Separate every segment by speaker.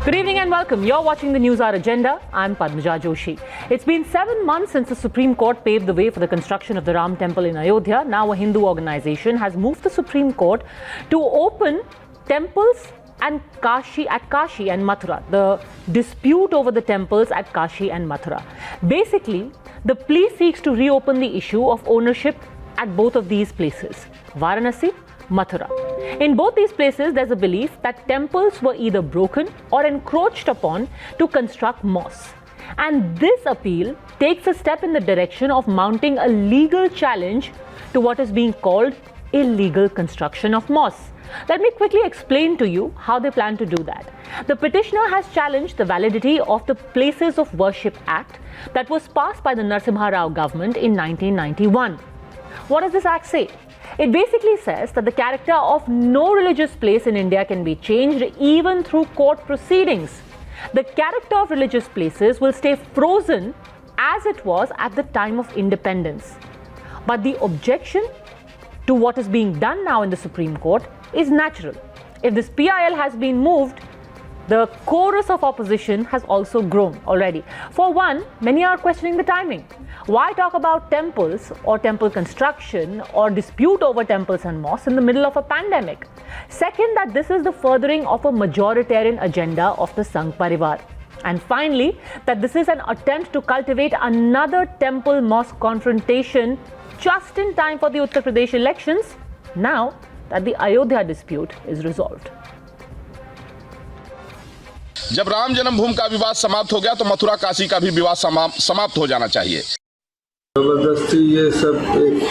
Speaker 1: Good evening and welcome. You're watching the News Hour Agenda. I'm Padmaja Joshi. It's been 7 months since the Supreme Court paved the way for the construction of the Ram Temple in Ayodhya. Now a Hindu organization has moved the Supreme Court to open temples and Kashi and Mathura. The dispute over the temples at Kashi and Mathura. Basically, the plea seeks to reopen the issue of ownership at both of these places, Varanasi, Mathura. In both these places, there's a belief that temples were either broken or encroached upon to construct mosques. And this appeal takes a step in the direction of mounting a legal challenge to what is being called illegal construction of mosques. Let me quickly explain to you how they plan to do that. The petitioner has challenged the validity of the Places of Worship Act that was passed by the Narasimha Rao government in 1991. What does this act say? It basically says that the character of no religious place in India can be changed even through court proceedings. The character of religious places will stay frozen as it was at the time of independence. But the objection to what is being done now in the Supreme Court is natural. If this PIL has been moved, the chorus of opposition has also grown already. For one, many are questioning the timing. Why talk about temples or temple construction or dispute over temples and mosques in the middle of a pandemic? Second, that this is the furthering of a majoritarian agenda of the Sangh Parivar. And finally, that this is an attempt to cultivate another temple-mosque confrontation just in time for the Uttar Pradesh elections, now that the Ayodhya dispute is resolved.
Speaker 2: जब राम जन्मभूमि का विवाद समाप्त हो गया तो मथुरा काशी का भी विवाद समाप्त हो जाना चाहिए।
Speaker 3: जबरदस्ती ये सब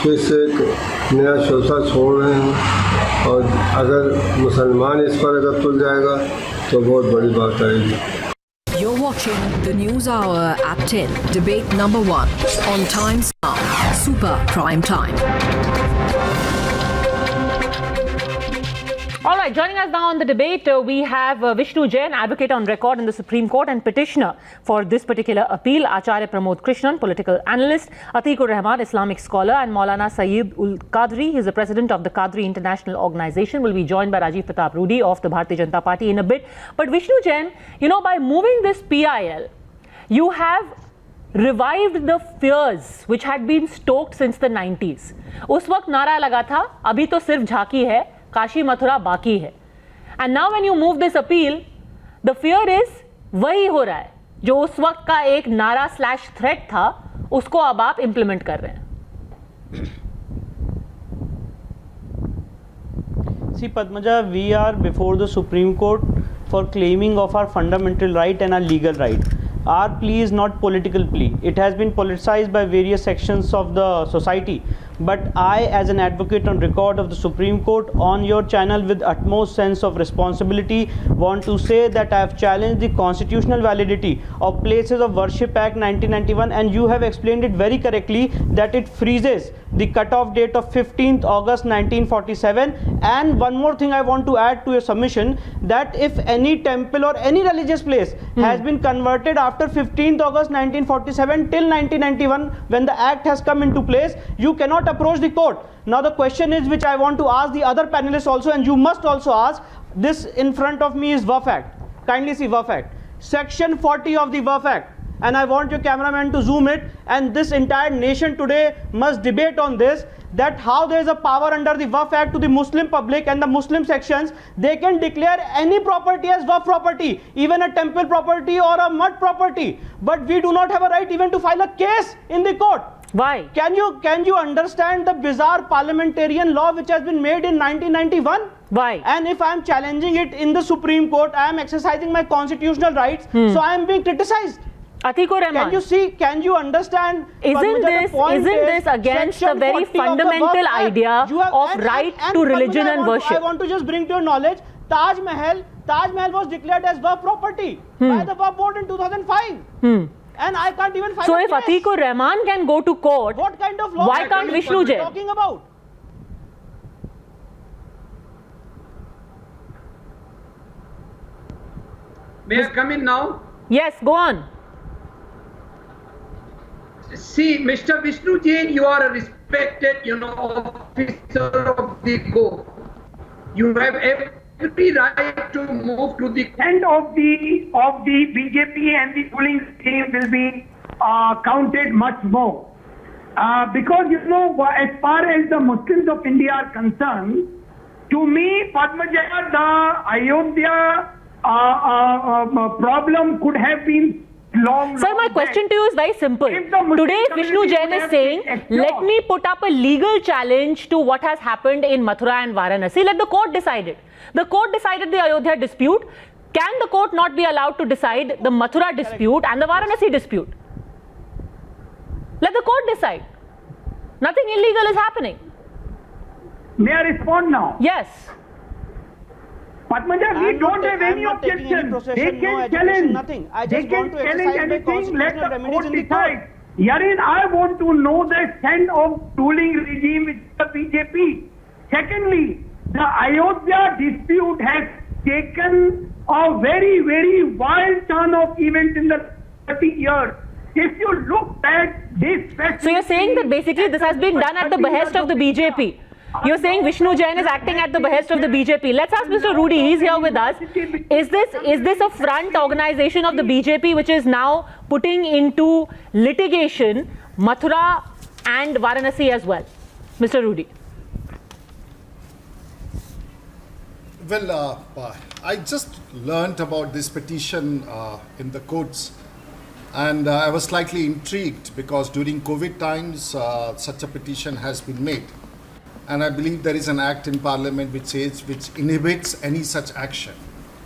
Speaker 3: फिर से एक नया शोषा छोड़ रहे हैं और अगर मुसलमान इस पर अगर तुल जाएगा तो बहुत बड़ी बात आएगी।
Speaker 4: You're watching the News Hour at 10, debate number 1 on Times Now, Super Prime Time.
Speaker 1: All right, joining us now on the debate, we have Vishnu Jain, advocate on record in the Supreme Court and petitioner for this particular appeal, Acharya Pramod Krishnan, political analyst, Atikur Rahman, Islamic scholar, and Maulana Saeed ul Qadri. He is the president of the Qadri International Organization. Will be joined by Rajiv Pratap Rudy of the Bharatiya Janata Party in a bit. But Vishnu Jain, you know, by moving this PIL, you have revived the fears which had been stoked since the 90s. उस वक्त नारा लगा था, अभी तो सिर्फ झांकी है, काशी मथुरा बाकी है. And now when you move this appeal, the fear is वही हो रहा है जो उस वक्त का एक नारा / थ्रेट था, उसको अब आप इंप्लीमेंट कर रहे हैं.
Speaker 5: See Padmaja, we are before the Supreme Court for claiming of our fundamental right and our legal right. Our plea is not political plea. It has been politicized by various sections of the society. But I, as an advocate on record of the Supreme Court on your channel with utmost sense of responsibility, want to say that I have challenged the constitutional validity of Places of Worship Act 1991, and you have explained it very correctly that it freezes the cutoff date of 15th August 1947. And one more thing I want to add to your submission, that if any temple or any religious place has been converted after 15th August 1947 till 1991, when the act has come into place, you cannot approach the court. Now the question is, which I want to ask the other panelists also, and you must also ask, this in front of me is Waqf Act. Kindly see Waqf Act. Section 40 of the Waqf Act. And I want your cameraman to zoom it, and this entire nation today must debate on this, that how there is a power under the Waqf Act to the Muslim public and the Muslim sections, they can declare any property as Waqf property, even a temple property or a mud property. But we do not have a right even to file a case in the court.
Speaker 1: Why?
Speaker 5: Can you understand the bizarre parliamentarian law which has been made in 1991?
Speaker 1: Why?
Speaker 5: And if I am challenging it in the Supreme Court, I am exercising my constitutional rights, so I am being criticized.
Speaker 1: Atikur Rahman,
Speaker 5: can you understand?
Speaker 1: Isn't this against the very fundamental idea of right to religion and worship?
Speaker 5: I want to just bring to your knowledge, Taj Mahal was declared as Waqf property by the Waqf board in 2005. And I can't even find.
Speaker 1: So if Atikur Rahman can go to court,
Speaker 5: what kind of law
Speaker 1: why can't Vishnu Jain?
Speaker 5: Talking about?
Speaker 6: May I come in now?
Speaker 1: Yes, go on.
Speaker 6: See, Mr. Vishnu Jain, you are a respected, officer of the court. You have every right to move to the
Speaker 7: end of the BJP and the ruling regime will be counted much more. Because, you know, as far as the Muslims of India are concerned, to me, Padmaja, the Ayodhya problem could have been long.
Speaker 1: Sir, my question to you is very simple.
Speaker 7: If the Muslim
Speaker 1: Today, Vishnu
Speaker 7: community
Speaker 1: Jain
Speaker 7: would
Speaker 1: is
Speaker 7: have
Speaker 1: saying,
Speaker 7: been
Speaker 1: let me put up a legal challenge to what has happened in Mathura and Varanasi. Let the court decide it. The court decided the Ayodhya dispute. Can the court not be allowed to decide the Mathura dispute and the Varanasi dispute? Let the court decide. Nothing illegal is happening.
Speaker 7: May I respond now?
Speaker 1: Yes.
Speaker 7: Padmaja, we don't have any objection. They can challenge.
Speaker 5: Nothing. I
Speaker 7: They
Speaker 5: just
Speaker 7: can
Speaker 5: want to
Speaker 7: challenge
Speaker 5: exercise my
Speaker 7: anything. Let
Speaker 5: constitutional
Speaker 7: the
Speaker 5: remedies
Speaker 7: court
Speaker 5: in the
Speaker 7: decide. Yarin, I want to know the stand of ruling regime with the BJP. Secondly, the Ayodhya dispute has taken a very, very wild turn of events in the 30 years. If you look back, this
Speaker 1: So you're saying that basically this has been done at the behest of the BJP. You're saying Vishnu Jain is acting at the behest of the BJP. Let's ask Mr. Rudy, he's here with us. Is this a front organization of the BJP which is now putting into litigation Mathura and Varanasi as well? Mr. Rudy.
Speaker 8: Well, I just learnt about this petition in the courts, and I was slightly intrigued because during COVID times such a petition has been made. And I believe there is an act in Parliament which inhibits any such action.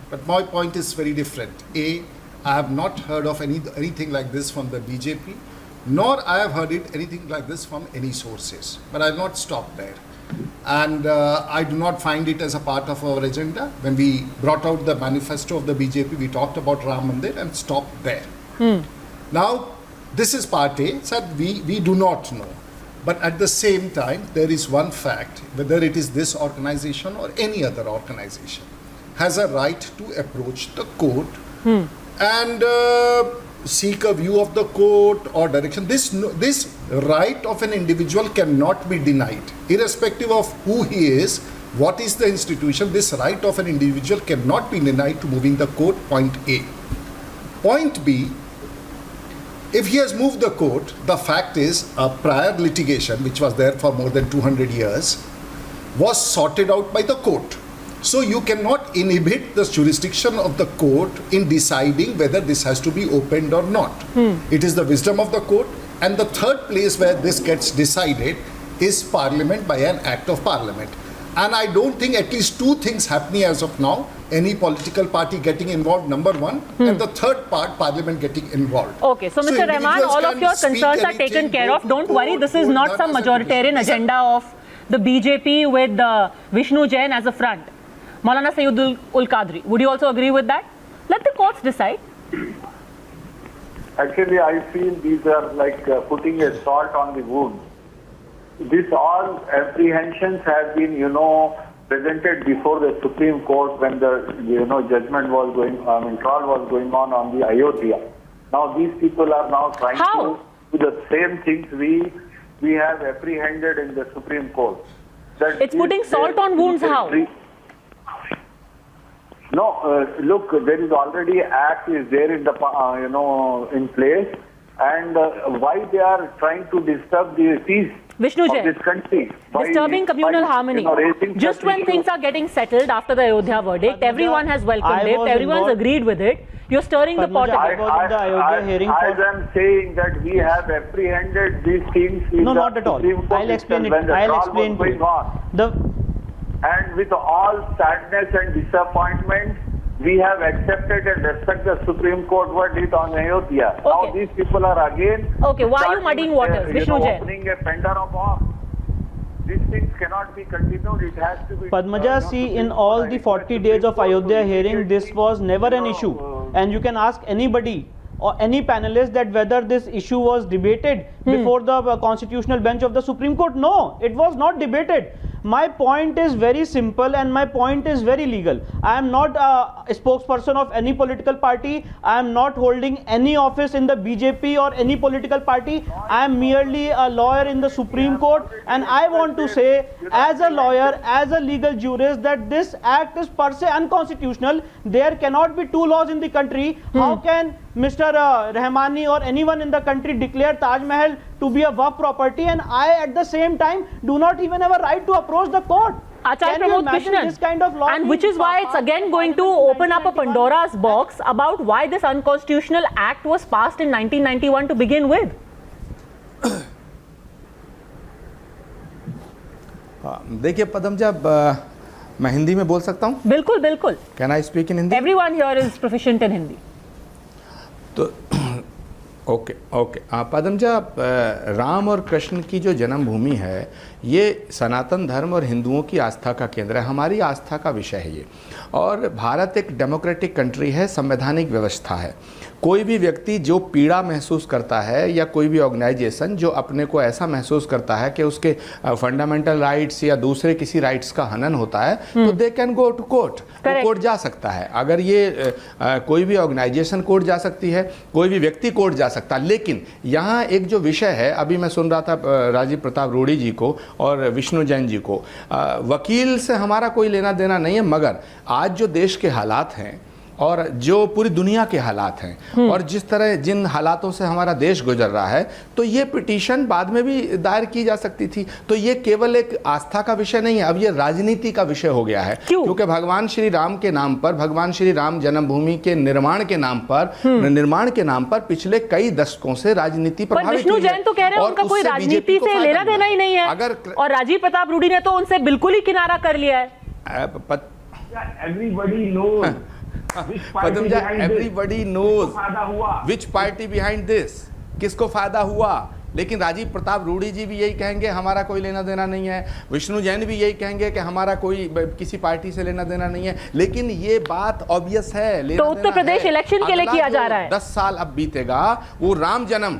Speaker 8: But my point is very different. A, I have not heard of anything like this from the BJP, nor I have heard anything like this from any sources. But I will not stop there. And I do not find it as a part of our agenda. When we brought out the manifesto of the BJP, we talked about Ram Mandir and stopped there. Now, this is part A, so we do not know. But at the same time, there is one fact, whether it is this organization or any other organization, has a right to approach the court and seek a view of the court or direction. This right of an individual cannot be denied, irrespective of who he is, what is the institution. This right of an individual cannot be denied to moving the court, point A. Point B, if he has moved the court, the fact is a prior litigation, which was there for more than 200 years, was sorted out by the court. So you cannot inhibit the jurisdiction of the court in deciding whether this has to be opened or not. It is the wisdom of the court. And the third place where this gets decided is Parliament by an act of Parliament. And I don't think at least two things happening as of now. Any political party getting involved, number one, and the third part, Parliament getting involved.
Speaker 1: Okay, so Mr. Rahman, all of your concerns are taken care of. Don't worry, this is not some majoritarian agenda of the BJP with Vishnu Jain as a front. Maulana Sayyid ul Qadri, would you also agree with that? Let the courts decide.
Speaker 9: Actually, I feel these are like putting a salt on the wound. These all apprehensions have been, presented before the Supreme Court when the, judgment was trial was going on the Ayodhya. Now these people are now trying to do the same things we have apprehended in the Supreme Court. That
Speaker 1: it's putting salt on wounds. How?
Speaker 9: No, look, there is already act is there in the in place, and why they are trying to disturb the peace
Speaker 1: Vishnu Jain,
Speaker 9: of this country?
Speaker 1: Disturbing communal harmony. Just when things are getting settled after the Ayodhya verdict, everyone has welcomed it, everyone's agreed with it. You're stirring the pot again.
Speaker 9: I am saying that we have apprehended these things in
Speaker 5: no,
Speaker 9: the
Speaker 5: not at all.
Speaker 9: Supreme Court
Speaker 5: I'll explain it.
Speaker 9: when the
Speaker 5: I'll
Speaker 9: trial
Speaker 5: explain
Speaker 9: was
Speaker 5: to
Speaker 9: going on. And with all sadness and disappointment, we have accepted and respect the Supreme Court verdict on Ayodhya.
Speaker 1: Okay.
Speaker 9: Now these people are again...
Speaker 1: Okay, why are you muddying waters, Vishnu Jain?
Speaker 9: Opening a fender of arms. These things cannot be continued. It has to be...
Speaker 5: Padmaja, see, in all the 40 days of Ayodhya hearing, this was never an issue. And you can ask anybody or any panelist that whether this issue was debated before the constitutional bench of the Supreme Court. No, it was not debated. My point is very simple and my point is very legal. I am not a spokesperson of any political party. I am not holding any office in the BJP or any political party. I am merely a lawyer in the Supreme Court, and I want to say as a lawyer, as a legal jurist, that this act is per se unconstitutional. There cannot be two laws in the country. How can Mr. Rahmani or anyone in the country declare Taj Mahal to be a Waqf property, and I at the same time do not even have a right to approach the court?
Speaker 1: Acharya
Speaker 5: Can you
Speaker 1: Pramod
Speaker 5: imagine
Speaker 1: Krishnan,
Speaker 5: this kind of law
Speaker 1: and
Speaker 5: being
Speaker 1: which is why it's again going to open up a Pandora's box about why this unconstitutional act was passed in 1991 to begin with.
Speaker 10: देखिए पदम, जब मैं हिंदी में बोल सकता हूँ?
Speaker 1: बिल्कुल बिल्कुल.
Speaker 10: Can I speak in Hindi?
Speaker 1: Everyone here is proficient in Hindi.
Speaker 10: तो ओके पदम जी, राम और कृष्ण की जो जन्मभूमि है ये सनातन धर्म और हिंदुओं की आस्था का केंद्र है, हमारी आस्था का विषय है ये। और भारत एक डेमोक्रेटिक कंट्री है, संवैधानिक व्यवस्था है। कोई भी व्यक्ति जो पीड़ा महसूस करता है या कोई भी ऑर्गेनाइजेशन जो अपने को ऐसा महसूस करता है कि उसके फंडामेंटल राइट्स या दूसरे किसी राइट्स का हनन होता है तो they can go to court, वो कोर्ट जा सकता है। अगर ये कोई भी ऑर्गेनाइजेशन कोर्ट जा सकती है, कोई भी व्यक्ति कोर्ट जा सकता है। लेकिन यहाँ एक जो विषय है, अभी मैं सुन रहा था राजीव प्रताप रूडी जी को और विष्णु जैन जी को, वकील से हमारा कोई लेना देना नहीं है, मगर आज जो देश के हालात हैं और जो पूरी दुनिया के हालात हैं और जिस तरह जिन हालातों से हमारा देश गुजर रहा है, तो ये पिटीशन बाद में भी दायर की जा सकती थी। तो ये केवल एक आस्था का विषय नहीं है, अब ये राजनीति का विषय हो गया है। क्योंकि भगवान श्री राम के नाम पर, भगवान श्री राम जन्मभूमि के निर्माण के नाम पर पिछले कई दशकों से राजनीति प्रभावित
Speaker 1: विष्णु जैन तो कह रहे हैं उनका कोई राजनीति से लेना देना ही नहीं है, और राजीव प्रताप रूडी ने तो उनसे बिल्कुल ही किनारा कर लिया है।
Speaker 6: Everybody knows.
Speaker 10: Padmaja, everybody knows which party behind this, किसको फायदा हुआ। लेकिन राजीव प्रताप रूडी जी भी यही कहेंगे हमारा कोई लेना देना नहीं है, विष्णु जैन भी यही कहेंगे कि हमारा कोई किसी पार्टी से लेना देना नहीं है। लेकिन ये बात ऑब्वियस है,
Speaker 1: तो उत्तर प्रदेश इलेक्शन के लिए किया जा रहा है।
Speaker 10: 10 साल अब बीतेगा, वो राम जन्म,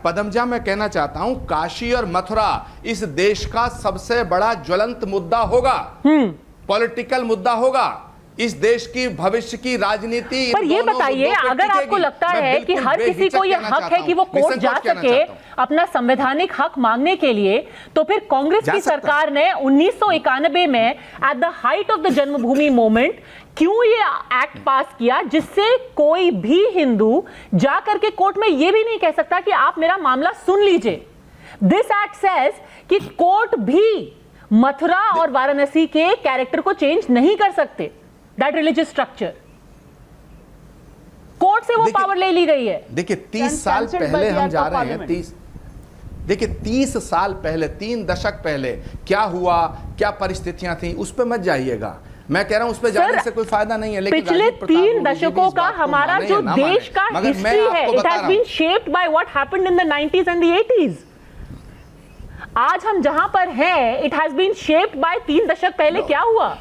Speaker 10: पदमजा मैं कहना चाहता हूं, काशी और मथुरा इस देश का सबसे बड़ा ज्वलंत मुद्दा होगा, पॉलिटिकल मुद्दा होगा, इस देश की भविष्य की राजनीति।
Speaker 1: पर ये बताइए, अगर आपको लगता है कि हर किसी को ये हक है कि वो कोर्ट जा सके अपना संवैधानिक हक मांगने के लिए, तो फिर कांग्रेस की सरकार ने 1991 में at the height of the Janmabhoomi movement क्यों ये एक्ट पास किया जिससे कोई भी हिंदू जा करके कोर्ट में ये भी नहीं कह सकता कि आप मेरा मामला सुन लीजिए। दिस एक्ट सेज कि कोर्ट भी मथुरा और वाराणसी के कैरेक्टर को चेंज नहीं कर सकते, दैट रिलीजियस स्ट्रक्चर। कोर्ट से वो पावर ले ली गई है।
Speaker 10: देखिए 30 साल पहले हम जा रहे हैं, 30 साल पहले, 3 दशक पहले क्या हुआ, क्या परिस्थितियां थी, उस पर मत जाइएगा। मैं कह रहा हूं उस पर जाने से कोई फायदा नहीं है। लेकिन
Speaker 1: पिछले 3 दशकों का हमारा जो देश का हिस्ट्री है, it has bean shaped by what happened in the 90s and the 80s। आज हम जहां पर हैं, it has bean shaped by 3 दशक पहले क्या हुआ।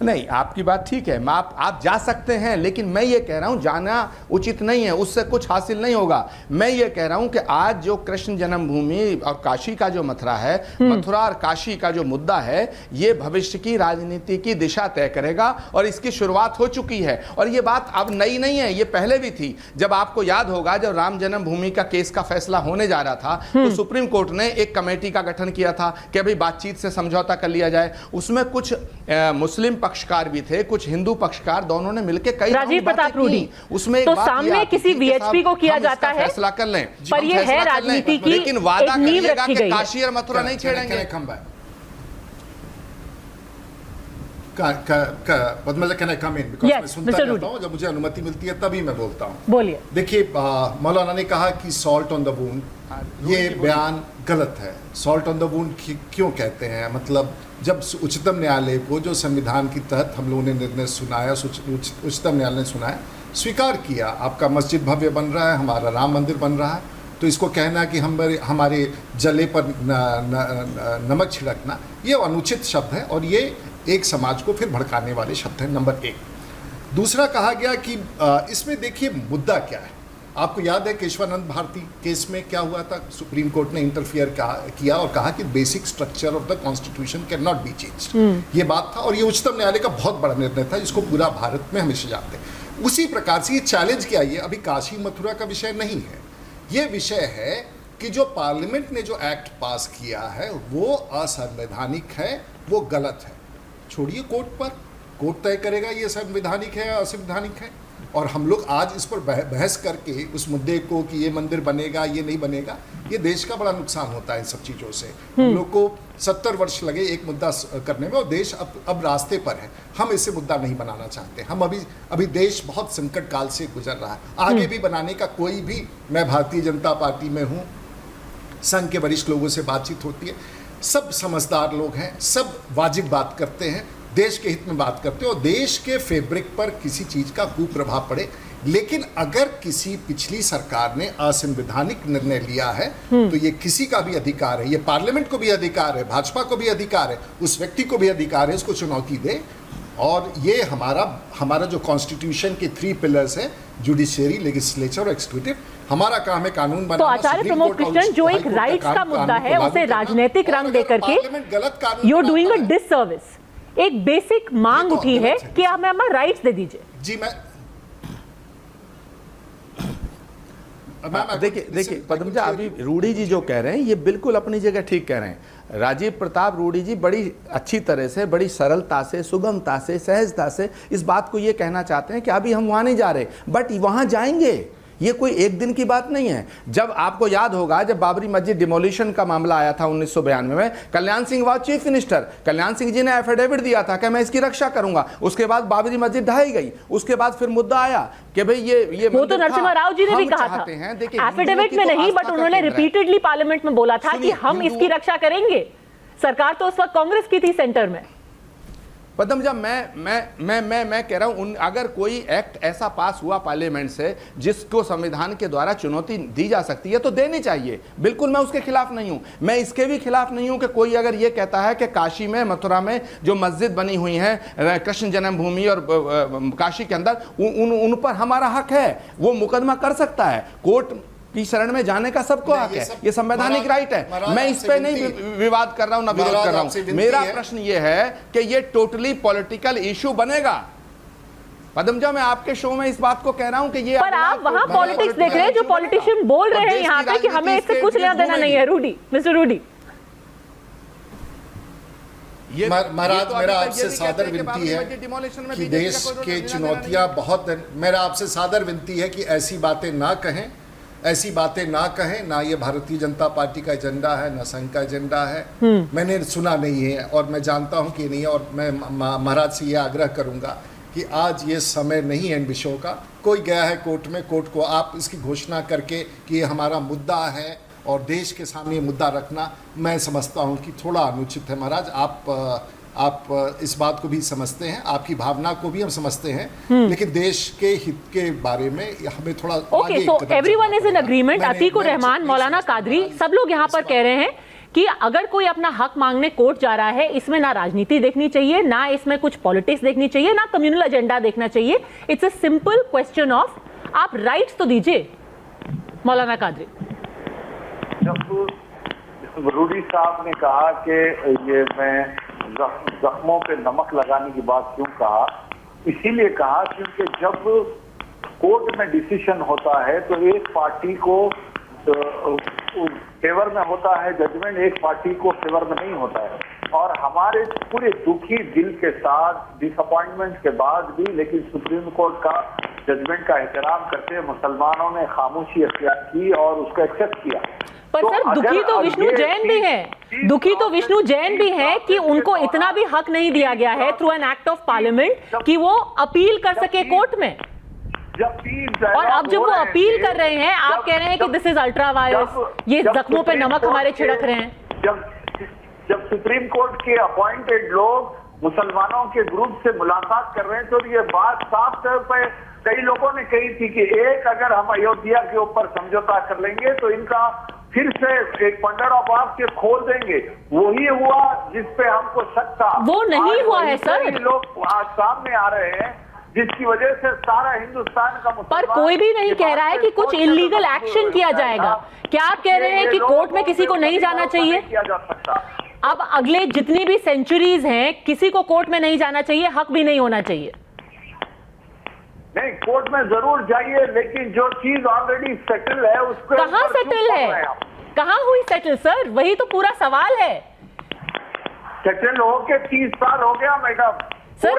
Speaker 10: नहीं, आपकी बात ठीक है, आप जा सकते हैं, लेकिन मैं ये कह रहा हूं जाना उचित नहीं है, उससे कुछ हासिल नहीं होगा। मैं ये कह रहा हूं कि आज जो कृष्ण जन्मभूमि और काशी का जो मथुरा है, मथुरा और काशी का जो मुद्दा है, ये भविष्य की राजनीति की दिशा तय करेगा और इसकी शुरुआत हो चुकी है। और ये बात अब नई नहीं है, ये पहले भी थी। जब आपको याद होगा, जब राम जन्मभूमि का केस का फैसला होने जा रहा था, तो सुप्रीम कोर्ट ने एक कमेटी का गठन किया था कि भाई बातचीत से समझौता कर लिया जाए। उसमें कुछ मुस्लिम पक्षकार भी थे, कुछ हिंदू पक्षकार, दोनों ने मिलकर कई
Speaker 1: राजीव प्रताप रूडी,
Speaker 10: उसमें
Speaker 1: तो सामने किसी वीएचपी को किया जाता है,
Speaker 10: फैसला कर लें,
Speaker 1: पर ये है राजनीति की
Speaker 10: लेकिन वादा करिएगा कि
Speaker 1: काशी
Speaker 10: काशी और मथुरा नहीं छेड़ेंगे।
Speaker 8: Padmaja, can I come in? Because मैं सुनता रहता हूं, जब मुझे अनुमति मिलती है तभी मैं बोलता हूं।
Speaker 1: बोलिए।
Speaker 8: देखिए, मौलाना ने कहा कि सॉल्ट ऑन द वुंड, ये बयान गलत है। सॉल्ट ऑन द वुंड क्यों कहते हैं? मतलब जब उच्चतम न्यायालय को, जो संविधान के तहत हम लोगों ने निर्णय सुनाया, उच्चतम न्यायालय ने सुनाया, स्वीकार किया, आपका मस्जिद भव्य बन रहा है, हमारा राम मंदिर बन रहा है, तो इसको कहना कि हमारे जले पर नमक छिड़कना, ये अनुचित शब्द है और ये एक समाज को फिर भड़काने वाले शब्द हैं, नंबर 1। दूसरा कहा गया कि इसमें देखिए मुद्दा क्या है। आपको याद है केशवानंद भारती केस में क्या हुआ था? सुप्रीम कोर्ट ने इंटरफियर किया और कहा कि basic structure of the constitution can not be changed. ये बात था और ये उच्चतम न्यायालय का बहुत बड़ा निर्णय था, जिसको पूरा भारत में हमेशा जानते हैं। उसी प्रकार से ये चैलेंज क्या, ये अभी काशी मथुरा का विषय नहीं है, ये विषय है कि जो पार्लियामेंट ने जो एक्ट पास किया है वो असंवैधानिक है, वो गलत है। छोड़िए कोर्ट पर, कोर्ट तय करेगा ये संवैधानिक है या असंवैधानिक है। और हम लोग आज इस पर बहस करके उस मुद्दे को कि ये मंदिर बनेगा ये नहीं बनेगा, ये देश का बड़ा नुकसान होता है इन सब चीज़ों से। हम लोग को 70 वर्ष लगे एक मुद्दा करने में और देश अब रास्ते पर है। हम इससे मुद्दा नहीं बनाना चाहते। हम अभी देश बहुत संकट काल से गुजर रहा है, आगे भी बनाने का कोई भी, मैं भारतीय जनता पार्टी में हूँ, संघ के वरिष्ठ लोगों से बातचीत होती है, सब समझदार लोग हैं, सब वाजिब बात करते हैं, देश के हित में बात करते हैं और देश के फैब्रिक पर किसी चीज़ का कुप्रभाव पड़े। लेकिन अगर किसी पिछली सरकार ने असंवैधानिक निर्णय लिया है तो ये किसी का भी अधिकार है, ये पार्लियामेंट को भी अधिकार है, भाजपा को भी अधिकार है, उस व्यक्ति को भी अधिकार है इसको चुनौती दे। और ये हमारा जो कॉन्स्टिट्यूशन के 3 पिलर्स है, जुडिशियरी, लेजिस्लेचर और एक्सिक्यूटिव, हमारा काम है कानून बनाना।
Speaker 1: तो आचार्य प्रमोद कृष्णन, जो एक राइट्स का मुद्दा है उसे राजनीतिक रंग देकर के you are doing a disservice. एक बेसिक मांग उठी है कि हमें हमारा राइट्स दे दीजिए।
Speaker 8: जी मैं
Speaker 10: देखिए पद्मजा, अभी रूडी जी जो कह रहे हैं ये बिल्कुल अपनी जगह ठीक कह रहे हैं। राजीव प्रताप रूडी जी बड़ी अच्छी तरह से, बड़ी सरलता से, सुगमता से, सहजता से इस बात को ये कहना चाहते हैं कि अभी हम वहां नहीं जा रहे, बट वहां जाएंगे। ये कोई एक दिन की बात नहीं है। जब आपको याद होगा, जब बाबरी मस्जिद डिमोलिशन का मामला आया था 1992 में, Kalyan Singh was chief minister. Kalyan Singh ji ने एफिडेविट दिया था कि मैं इसकी रक्षा करूंगा। उसके बाद बाबरी मस्जिद ढाई गई। उसके बाद फिर मुद्दा आया कि भाई ये
Speaker 1: वो तो नरसिम्हा राव जी ने भी कहा था, एफिडेविट में नहीं, बट उन्होंने रिपीटेडली पार्लियामेंट में बोला था कि हम इसकी रक्षा करेंगे। सरकार तो उस वक्त कांग्रेस की थी सेंटर में।
Speaker 10: पद्मजा, मैं कह रहा हूं, अगर कोई एक्ट ऐसा पास हुआ पार्लियामेंट से जिसको संविधान के द्वारा चुनौती दी जा सकती है तो देनी चाहिए। बिल्कुल मैं उसके खिलाफ नहीं हूं। मैं इसके भी खिलाफ नहीं हूं कि कोई अगर ये कहता है कि काशी में, मथुरा में जो मस्जिद बनी हुई है कृष्ण जन्मभूमि और काशी के अंदर, उन पर हमारा हक है, वो मुकदमा कर सकता है। कोर्ट की शरण में जाने का सबको हक है, ये संवैधानिक राइट है। मैं इस पे नहीं विवाद कर रहा हूं, ना विरोध कर रहा हूं। मेरा प्रश्न ये है कि ये टोटली पॉलिटिकल इशू बनेगा। पद्मजा, मैं आपके शो में इस बात को कह रहा हूं कि ये,
Speaker 1: पर आप वहां पॉलिटिक्स देख रहे हैं, जो पॉलिटिशियन बोल रहे हैं यहाँ पे कि हमें इससे कुछ लेना देना नहीं है। रूडी, मिस्टर रूडी,
Speaker 8: महाराज, मेरा आपसे सादर विनती है कि देश के चुनौतियां बहुत, मेरा आपसे सादर विनती है कि ऐसी बातें ना कहें, ऐसी बातें ना कहें। ना ये भारतीय जनता पार्टी का एजेंडा है, ना संघ का एजेंडा है। मैंने सुना नहीं है और मैं जानता हूं कि नहीं है। और मैं महाराज से ये आग्रह करूंगा कि आज ये समय नहीं है इन विषयों का। कोई गया है कोर्ट में, कोर्ट को आप इसकी घोषणा करके कि ये हमारा मुद्दा है और देश के सामने ये मुद्दा रखना, मैं समझता हूं कि थोड़ा अनुचित है। महाराज, आप इस बात को भी समझते हैं, आपकी भावना को भी हम समझते हैं, लेकिन देश के हित के बारे में हमें थोड़ा
Speaker 1: okay. So everyone is in agreement. Atiqur Rahman, मौलाना कादरी, सब लोग यहाँ पर कह रहे हैं कि अगर कोई अपना हक मांगने कोर्ट जा रहा है, इसमें ना राजनीति देखनी चाहिए, ना इसमें कुछ पॉलिटिक्स देखनी चाहिए, ना कम्युनल एजेंडा देखना चाहिए। It's a simple question of आप राइट्स तो दीजिए। मौलाना कादरी,
Speaker 9: जब रूडी साहब ने कहा कि ये मैं जख्मों पे नमक लगाने की बात क्यों कहा, इसीलिए कहा क्योंकि जब कोर्ट में डिसीजन होता है तो एक पार्टी को फेवर में होता है जजमेंट, एक पार्टी को फेवर में नहीं होता है। और हमारे पूरे दुखी दिल के साथ, डिसअपॉइंटमेंट के बाद भी, लेकिन सुप्रीम कोर्ट का जजमेंट का एहतराम करते मुसलमानों ने खामोशी अख्तियार की और उसको एक्सेप्ट किया।
Speaker 1: पर तो सर, दुखी तो विष्णु जैन भी हैं, दुखी तो विष्णु जैन भी हैं कि उनको इतना भी हक नहीं दिया गया है through an act of parliament कि वो अपील कर सके कोर्ट में। और अब जब वो अपील कर रहे हैं, आप कह रहे हैं कि दिस इज अल्ट्रा वायरस, ये जख्मों पे नमक हमारे छिड़क रहे हैं।
Speaker 9: जब सुप्रीम कोर्ट के अपॉइंटेड लोग मुसलमानों के ग्रुप से मुलाकात कर रहे हैं तो ये बात साफ तौर पर कई लोगों ने कही थी कि एक अगर हम अयोध्या के ऊपर समझौता कर लेंगे तो इनका फिर से एक पंडर ऑफ आर्ट के खोल देंगे। वही हुआ जिस पे हमको शक था,
Speaker 1: वो नहीं हुआ है सर।
Speaker 9: लोग आज सामने आ रहे हैं जिसकी वजह से सारा हिंदुस्तान का
Speaker 1: पर कोई भी नहीं कह रहा है कि कुछ इलीगल एक्शन किया जाएगा। क्या आप कह रहे हैं कि कोर्ट में किसी को नहीं जाना चाहिए?
Speaker 9: किया जा सकता।
Speaker 1: अब अगले जितनी भी सेंचुरीज हैं किसी को कोर्ट में नहीं जाना चाहिए, हक भी नहीं होना चाहिए।
Speaker 9: नहीं, कोर्ट में जरूर जाइए, लेकिन जो चीज ऑलरेडी सेटल है उसको
Speaker 1: कहाँ सेटल है? कहाँ हुई सेटल सर? वही तो पूरा सवाल है।
Speaker 9: सेटल होके 30 साल हो गया मैडम
Speaker 1: सर,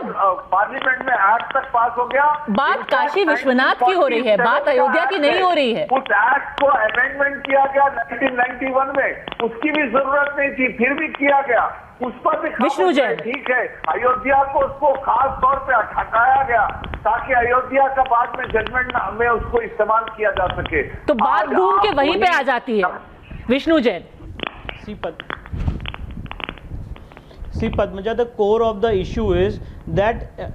Speaker 9: पार्लियामेंट में एक्ट तक पास हो गया।
Speaker 1: बात काशी विश्वनाथ की हो रही है, बात अयोध्या की नहीं हो रही है।
Speaker 9: उस एक्ट को अमेंडमेंट किया गया 1991 में, उसकी भी जरूरत नहीं थी, फिर भी किया गया। उस पर भी
Speaker 1: विष्णु जैन,
Speaker 9: ठीक है, अयोध्या को उसको खास तौर पे हटाया गया ताकि अयोध्या का बाद में जजमेंट में उसको इस्तेमाल किया जा सके।
Speaker 1: तो बात घूम के वहीं पे आ जाती है। Vishnu Jain,
Speaker 5: See Padmaja, the core of the issue is that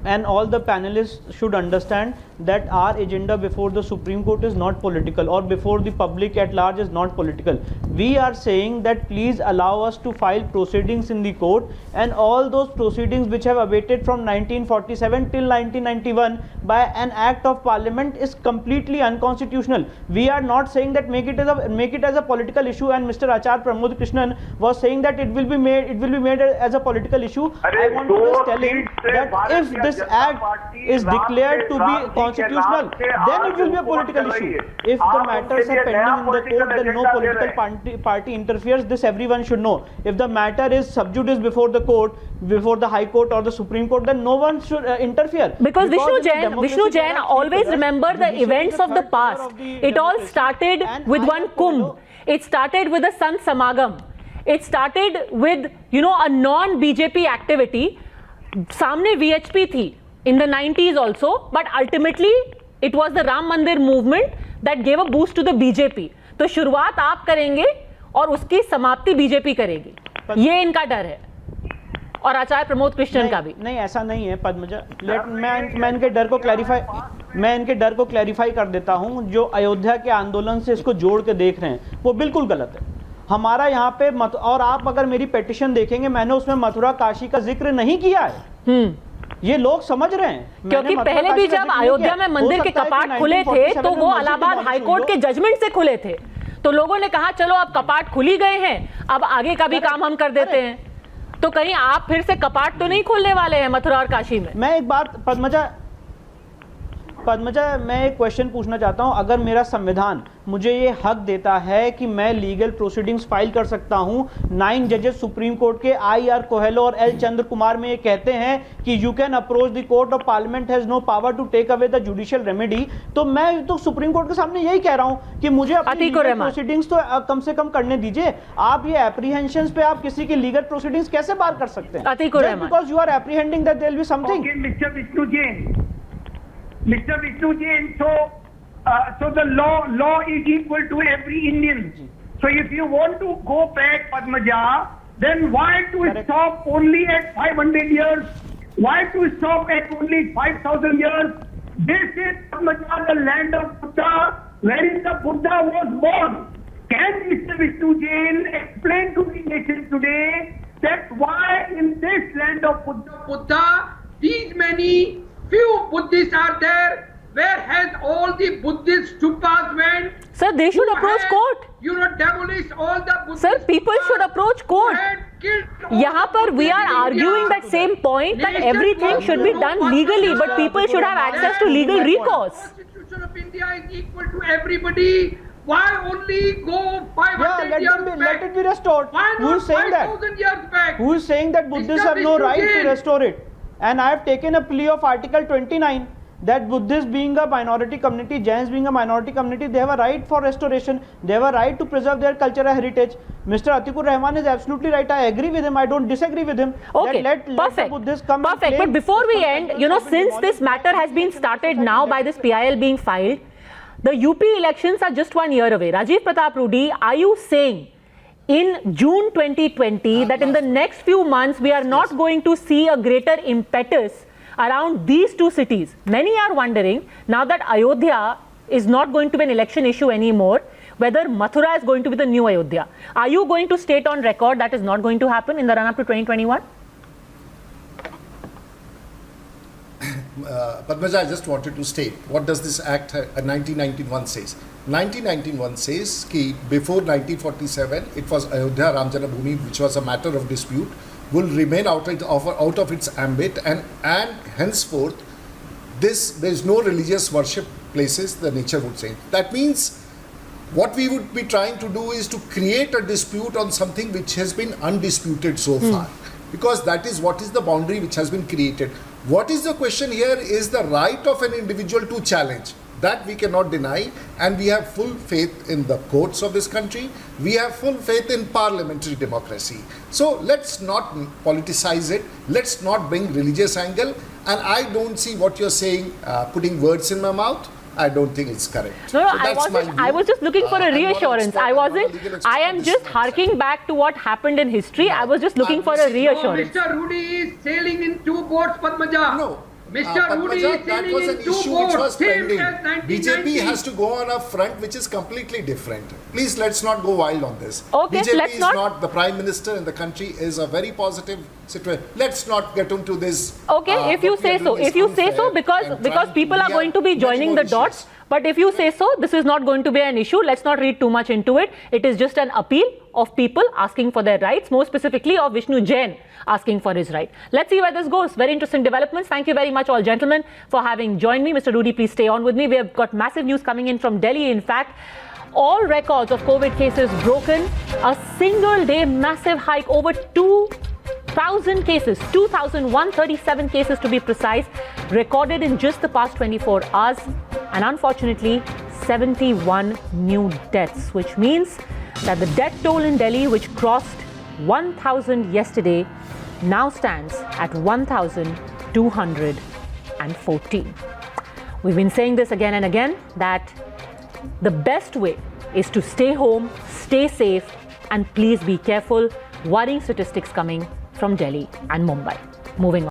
Speaker 5: and all the panelists should understand that our agenda before the Supreme Court is not political, or before the public at large is not political. We are saying that please allow us to file proceedings in the court, and all those proceedings which have awaited from 1947 till 1991 by an act of parliament is completely unconstitutional. We are not saying that make it as a political issue, and Mr. Acharya Pramod Krishnan was saying that it will be made as a political issue. I want to just tell him that if this act is declared to be constitutional, then it will be a political issue. If the matters are pending in the court, then no political party interferes. This everyone should know. If the matter is sub judice before the court, before the High Court or the Supreme Court, then no one should interfere.
Speaker 1: Because Vishnu Jain, always remember the events of the past. It all started with one Kumbh. It started with a Sant Samagam. It started with, a non-BJP activity. सामने VHP थी in the 90s also, but ultimately it was the Ram Mandir movement that gave a boost to the BJP. तो शुरुआत आप करेंगे और उसकी समाप्ति BJP करेगी, ये इनका डर है, और आचार्य प्रमोद कृष्णन का भी।
Speaker 5: नहीं, ऐसा नहीं है पद्मजा। मैं इनके डर को क्लैरिफाई कर देता हूं। जो अयोध्या के आंदोलन से इसको जोड़ के देख रहे हैं वो बिल्कुल गलत है। हमारा यहाँ पे और आप अगर मेरी पेटिशन देखेंगे, मैंने उसमें मथुरा काशी का जिक्र नहीं किया है। ये लोग समझ रहे हैं,
Speaker 1: क्योंकि पहले भी जब अयोध्या में मंदिर के कपाट खुले थे तो वो इलाहाबाद हाई कोर्ट के जजमेंट से खुले थे, तो लोगों ने कहा चलो अब कपाट खुली गए हैं, अब आगे का भी काम हम कर देते हैं। तो कहीं आप फिर से कपाट तो नहीं खोलने वाले हैं मथुरा और काशी में?
Speaker 5: मैं एक बात पद्मजा मैं एक क्वेश्चन पूछना चाहता हूं। अगर मेरा संविधान मुझे ये हक देता है कि मैं लीगल प्रोसीडिंग्स फाइल कर सकता हूं, 9 जजेस सुप्रीम कोर्ट के IR कोहेलो और L चंद्र कुमार में ये कहते हैं कि you can approach the court of parliament has no power to take away the judicial remedy, तो मैं तो सुप्रीम कोर्ट के सामने यही कह रहा हूं कि मुझे अपनी प्रोसीडिंग्स तो कम से कम करने दीजिए। आप ये एप्रीहेंशंस पे आप किसी की लीगल प्रोसीडिंग्स कैसे बार कर सकते हैं? Because you are apprehending that there will be something.
Speaker 7: Mr. Vishnu Jain, so the law is equal to every Indian. So if you want to go back, Padmaja, then why to stop only at 500 years? Why to stop at only 5,000 years? This is Padmaja, the land of Buddha, wherein the Buddha was born. Can Mr. Vishnu Jain explain to the nation today that why in this land of Buddha,
Speaker 11: these many few Buddhists are there? Where has all the Buddhist stupas went?
Speaker 1: Sir, they should approach court.
Speaker 11: Demolish all the Buddhist.
Speaker 1: Sir, people should approach court. यहाँ पर we are arguing that same point that everything should be done legally, but people should have access to legal recourse.
Speaker 11: Constitution of India is equal to everybody. Why only go 500 years back?
Speaker 5: Let it be restored.
Speaker 11: Why not 5,000 years back?
Speaker 5: Who is saying that Buddhists have no right to restore it? And I have taken a plea of Article 29 that Buddhists being a minority community, Jains being a minority community, they have a right for restoration. They have a right to preserve their cultural heritage. Mr. Atikur Rahman is absolutely right. I agree with him. I don't disagree with him.
Speaker 1: Okay,
Speaker 5: let the Buddhists come.
Speaker 1: Perfect. But before we end, since this matter has been started now by this PIL being filed, the UP elections are just 1 year away. Rajiv Pratap Rudy, are you saying in June 2020 that in the next few months we are not going to see a greater impetus around these two cities? Many are wondering now that Ayodhya is not going to be an election issue anymore, whether Mathura is going to be the new Ayodhya. Are you going to state on record that is not going to happen in the run-up to 2021?
Speaker 8: Padmaja, I just wanted to state, what does this Act 1991 says? 1991 says that before 1947, it was Ayodhya Ram Janambhoomi, which was a matter of dispute, will remain out of its ambit, and henceforth, there is no religious worship places, the nature would say. That means what we would be trying to do is to create a dispute on something which has been undisputed so far, because that is what is the boundary which has been created. What is the question here is the right of an individual to challenge. That we cannot deny, and we have full faith in the courts of this country. We have full faith in parliamentary democracy. So let's not politicize it. Let's not bring religious angle. And I don't see what you're saying, putting words in my mouth. I don't think it's correct.
Speaker 1: No, I was just looking for a reassurance. I am just harking back to what happened in history. I was just looking for a reassurance.
Speaker 11: Mr. Rudy is sailing in two boats, Padmaja.
Speaker 8: No.
Speaker 11: Mr. Rudy is
Speaker 8: that was
Speaker 11: sailing
Speaker 8: an
Speaker 11: in two
Speaker 8: issue which was
Speaker 11: boats, same
Speaker 8: pending.
Speaker 11: as 1990.
Speaker 8: BJP has to go on a front which is completely different. Please, let's not go wild on this.
Speaker 1: Okay,
Speaker 8: BJP
Speaker 1: let's
Speaker 8: is
Speaker 1: not.
Speaker 8: not the Prime Minister in the country, is a very positive situation. Let's not get into this.
Speaker 1: Okay, if you say so. If you say so, because people are going to be joining the dots. But if you say so, this is not going to be an issue. Let's not read too much into it. It is just an appeal of people asking for their rights, more specifically of Vishnu Jain asking for his right. Let's see where this goes. Very interesting developments. Thank you very much, all gentlemen, for having joined me. Mr. Rudy, please stay on with me. We have got massive news coming in from Delhi. In fact, all records of COVID cases broken. A single day massive hike, over 2,000 cases, 2,137 cases to be precise, recorded in just the past 24 hours. And unfortunately, 71 new deaths, which means that the death toll in Delhi, which crossed 1,000 yesterday, now stands at 1,214. We've been saying this again and again, that the best way is to stay home, stay safe, and please be careful. Worrying statistics coming from Delhi and Mumbai. Moving on.